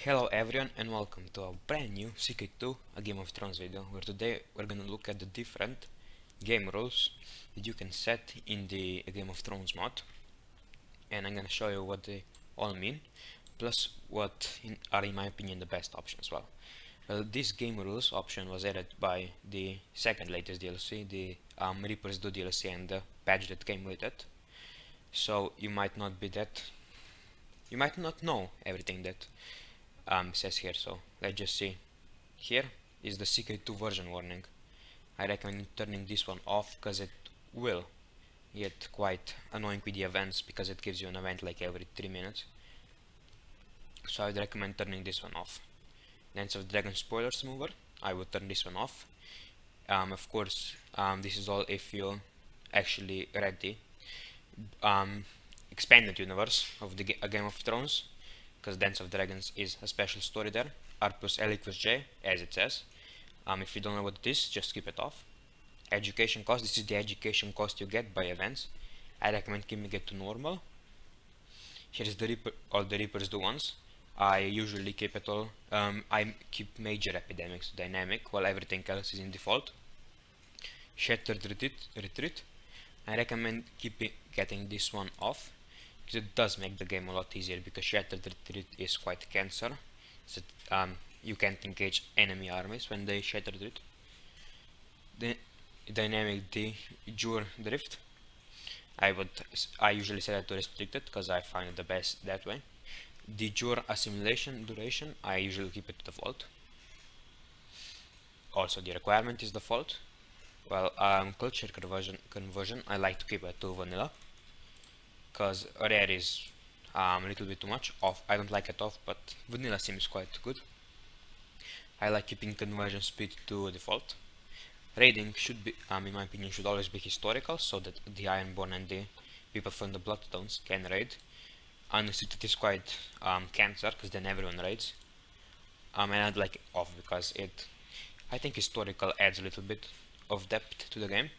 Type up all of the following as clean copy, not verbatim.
Hello everyone and welcome to a brand new Ck2, a Game of Thrones video, where today we're gonna look at the different game rules that you can set in the Game of Thrones mod, and I'm gonna show you what they all mean, plus what are in my opinion the best options as well. Well, this game rules option was added by the second latest DLC, the Reapers Do DLC, and the patch that came with it. So you might not know everything that says here. So let's just see. Here is the Ck2 version warning. I recommend turning this one off because it will get quite annoying with the events, because it gives you an event like every 3 minutes. So I would recommend turning this one off. Dance of Dragon spoilers remover, I would turn this one off. Of course, this is all if you actually read the expanded universe of the Game of Thrones, because Dance of Dragons is a special story there. R plus L equals J, as it says. If you don't know what it is, just keep it off. Education cost, this is the education cost you get by events. I recommend keeping it to normal. Here is the all the Reapers do ones. I usually keep it all. I keep major epidemics to dynamic, while everything else is in default. Shattered retreat. I recommend getting this one off, because it does make the game a lot easier, because Shattered Retreat is quite cancer. So you can't engage enemy armies when they Shatter Retreat. The dynamic Jure Drift, I usually set it to restricted because I find it the best that way. The Jure Assimilation duration, I usually keep it to default. Also the requirement is default. Well, culture conversion, I like to keep it to vanilla, because rare is a little bit too much off. I don't like it off, but vanilla seems quite good. I like keeping conversion speed to default. Raiding should be, in my opinion, should always be historical, so that the Ironborn and the people from the Bloodstones can raid. Unrestricted is quite cancer, because then everyone raids. And I'd like it off because I think historical adds a little bit of depth to the game.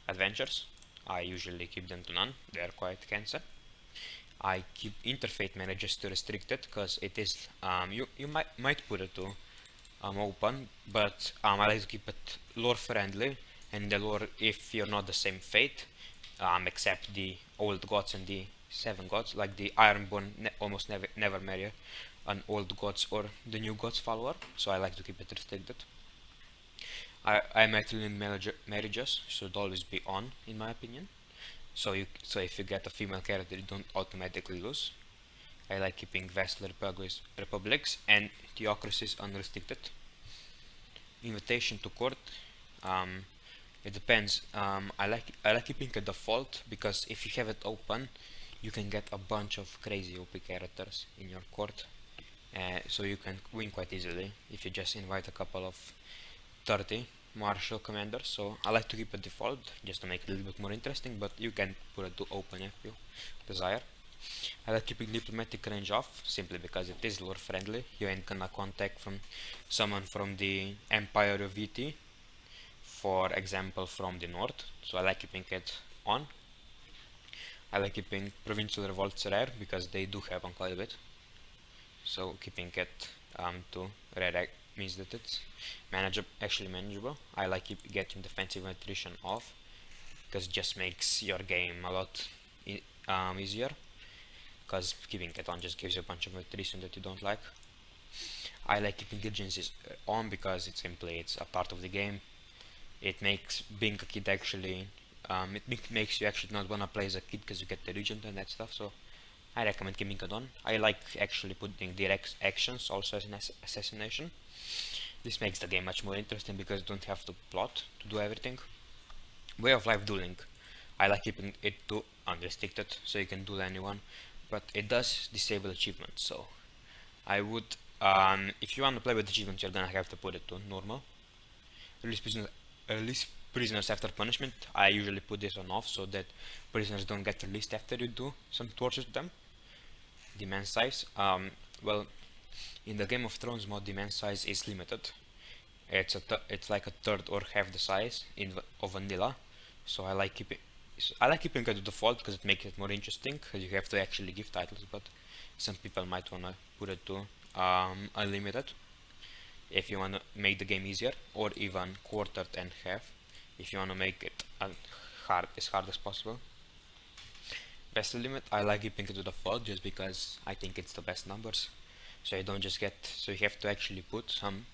Adventures, I usually keep them to none, they are quite cancer. I keep interfaith marriages to restricted, because it is, you might put it to open, but I like to keep it lore friendly, and the lore, if you're not the same faith, except the old gods and the seven gods, like the Ironborn almost never marry an old gods or the new gods follower, so I like to keep it restricted. I matrilineal marriages should always be on, in my opinion. So if you get a female character, you don't automatically lose. I like keeping vassal republics and theocracies unrestricted. Invitation to court, it depends. I like keeping a default, because if you have it open, you can get a bunch of crazy OP characters in your court, so you can win quite easily if you just invite a couple of 30 martial commanders. So I like to keep it default just to make it a little bit more interesting, but you can put it to open if you desire. I like keeping diplomatic range off, simply because it is lore friendly. You ain't gonna contact from someone from the Empire of VT, for example, from the north, so I like keeping it on. I like keeping provincial revolts rare, because they do happen quite a bit, so keeping it to rare means that it's actually manageable. I like getting defensive attrition off, because it just makes your game a lot easier, because keeping it on just gives you a bunch of attrition that you don't like. I like keeping agencies on, because it's a part of the game. It makes being a kid actually, it makes you actually not wanna play as a kid, because you get the regent and that stuff, so I recommend keeping it on. I like actually putting direct actions also as an assassination. This makes the game much more interesting, because you don't have to plot to do everything. Way of life dueling, I like keeping it to unrestricted, so you can duel anyone, but it does disable achievements, so I would, if you want to play with achievements, you're gonna have to put it to normal. Release prisoners after punishment, I usually put this on off, so that prisoners don't get released after you do some torture to them. Demand size, well, in the Game of Thrones mod, demand size is limited. It's like a third or half the size of vanilla, so I like keeping it to default, because it makes it more interesting, because you have to actually give titles, but some people might wanna put it to unlimited if you want to make the game easier, or even quartered and half if you want to make it as hard as possible. Best limit, I like keeping it to default just because I think it's the best numbers. So you don't just get, so you have to actually put some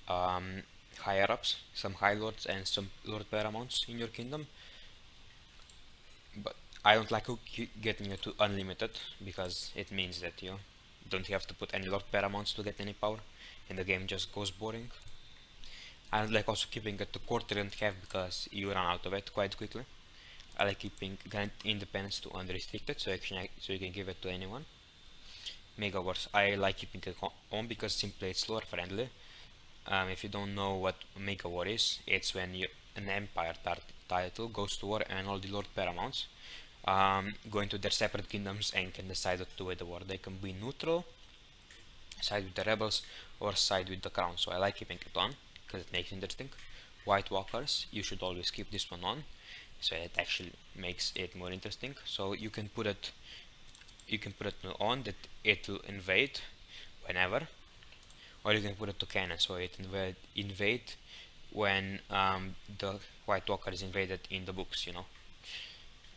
higher ups, some high lords and some lord paramounts in your kingdom. But I don't like getting it to unlimited because it means that you don't have to put any lord paramounts to get any power and the game just goes boring. I don't like also keeping it to quarter and half because you run out of it quite quickly. I like keeping grant independence to unrestricted so you can give it to anyone. Mega wars, I like keeping it on because simply it's lore friendly. If you don't know what mega war is, it's when an empire title goes to war and all the lord paramounts go into their separate kingdoms and can decide what to do with the war. They can be neutral, side with the rebels, or side with the crown. So I like keeping it on because it makes it interesting. White walkers, you should always keep this one on, so it actually makes it more interesting. So you can put it on that it will invade whenever, or you can put it to cannon so it invade when the white walker is invaded in the books, you know.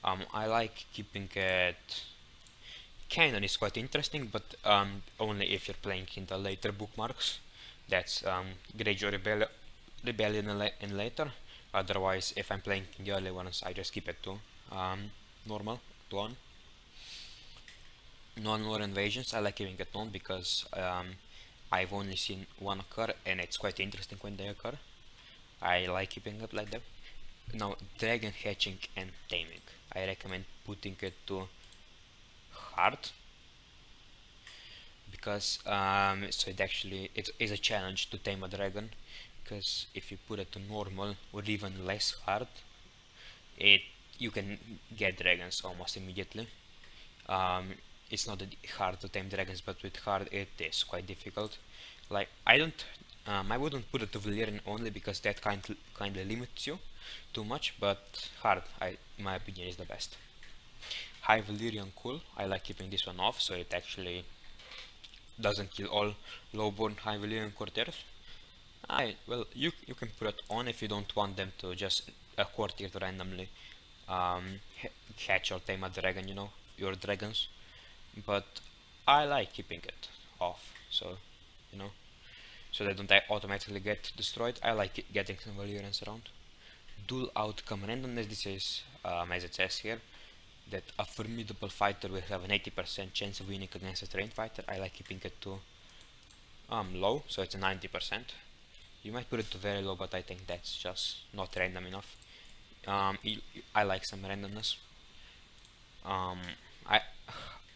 I like keeping it cannon is quite interesting, but only if you're playing in the later bookmarks. That's Greyjoy Rebellion and later. Otherwise, if I'm playing in the early ones, I just keep it to normal, to on. Non-war invasions, I like keeping it on because I've only seen one occur and it's quite interesting when they occur. I like keeping it like that. Now, dragon hatching and taming. I recommend putting it to hard because so it is a challenge to tame a dragon, because if you put it to normal or even less hard, you can get dragons almost immediately. It's not that hard to tame dragons, but with hard it is quite difficult. Like I wouldn't put it to Valyrian only because that kindly limits you too much, but hard, in my opinion, is the best. High Valyrian cool, I like keeping this one off so it actually doesn't kill all lowborn high Valyrian courtiers. Well, you can put it on if you don't want them to just courtier to randomly catch or tame a dragon, you know, your dragons. But I like keeping it off, so you know, so they don't automatically get destroyed. I like getting some Valyrians around. Dual outcome randomness. This is as it says here, that a formidable fighter will have an 80% chance of winning against a trained fighter. I like keeping it to low, so it's a 90%. You might put it to very low, but I think that's just not random enough. I like some randomness.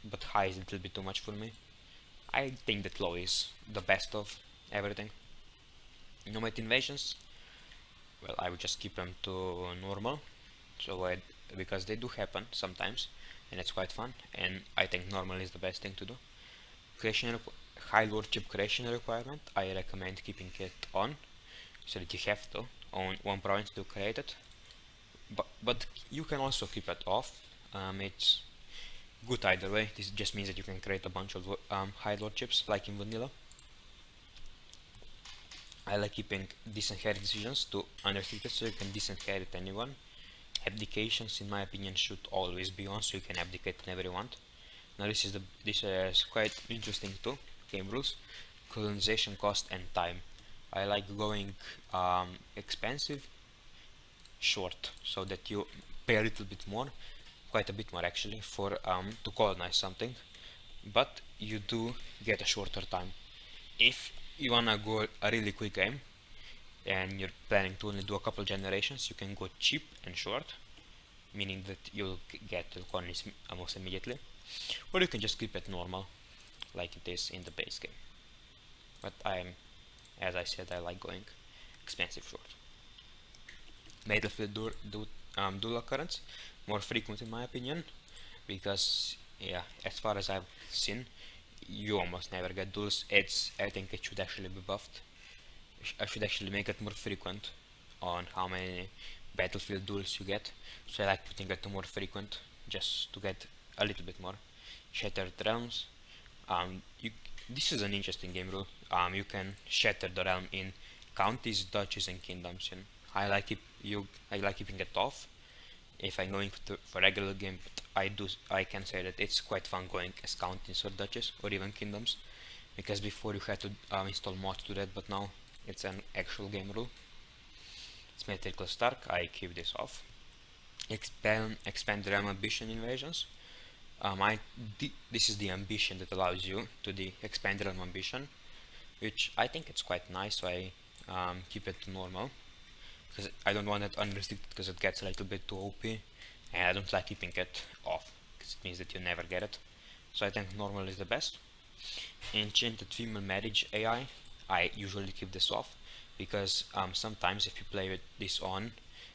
But high is a little bit too much for me. I think that low is the best of everything. Nomad invasions, well, I would just keep them to normal, so because they do happen sometimes, and it's quite fun, and I think normal is the best thing to do. Creation high lordship creation requirement, I recommend keeping it on, so that you have to own one province to create it. But you can also keep it off. It's good either way. This just means that you can create a bunch of high lordships like in vanilla. I like keeping disinherit decisions to unrestricted so you can disinherit anyone. Abdications, in my opinion, should always be on so you can abdicate whenever you want. Now this is quite interesting too. Game rules, colonization cost and time. I like going expensive, short, so that you pay a little bit more, quite a bit more actually, for to colonize something, but you do get a shorter time. If you wanna go a really quick game and you're planning to only do a couple generations, you can go cheap and short, meaning that you'll get the colonies almost immediately, or you can just keep it normal like it is in the base game. But as I said, I like going expensive short. Battlefield dual occurrence, more frequent in my opinion, because yeah, as far as I've seen, you almost never get duels. I think it should actually be buffed. I should actually make it more frequent on how many battlefield duels you get. So I like putting it to more frequent, just to get a little bit more. Shattered realms. this is an interesting game rule. You can shatter the realm in counties, duchies, and kingdoms. And I like keeping it off if I'm going for regular game. But I can say that it's quite fun going as counties or duchies or even kingdoms, because before you had to install mods to that, but now it's an actual game rule. It's Metrical Stark. I keep this off. Expand realm ambition invasions. This is the ambition that allows you to the expand realm ambition, which I think it's quite nice, so I keep it to normal, because I don't want it unrestricted because it gets a little bit too OP, and I don't like keeping it off because it means that you never get it. So I think normal is the best. Enchanted female marriage AI, I usually keep this off because sometimes if you play with this on,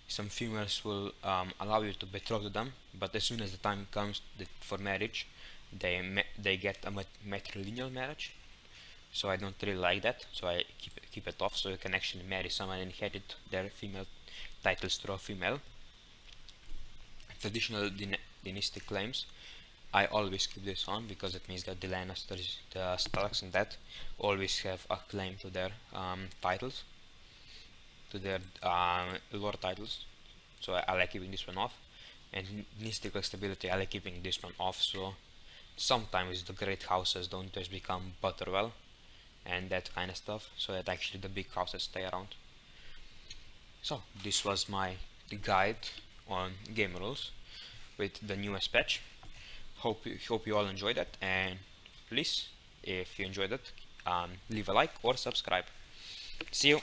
some females will allow you to betroth to them, but as soon as the time comes for marriage, they get a matrilineal marriage. So I don't really like that, so I keep it off, so you can actually marry someone and inherit their female titles through a female. Traditional dynastic claims, I always keep this on because it means that the Lannisters, the Starks and that always have a claim to their titles, to their lore titles. So I like keeping this one off. And mystical stability, I like keeping this one off, so sometimes the great houses don't just become Butterwell and that kind of stuff, so that actually the big houses stay around. So this was my guide on game rules with the newest patch. Hope you all enjoyed it, and please, if you enjoyed it, leave a like or subscribe. See you.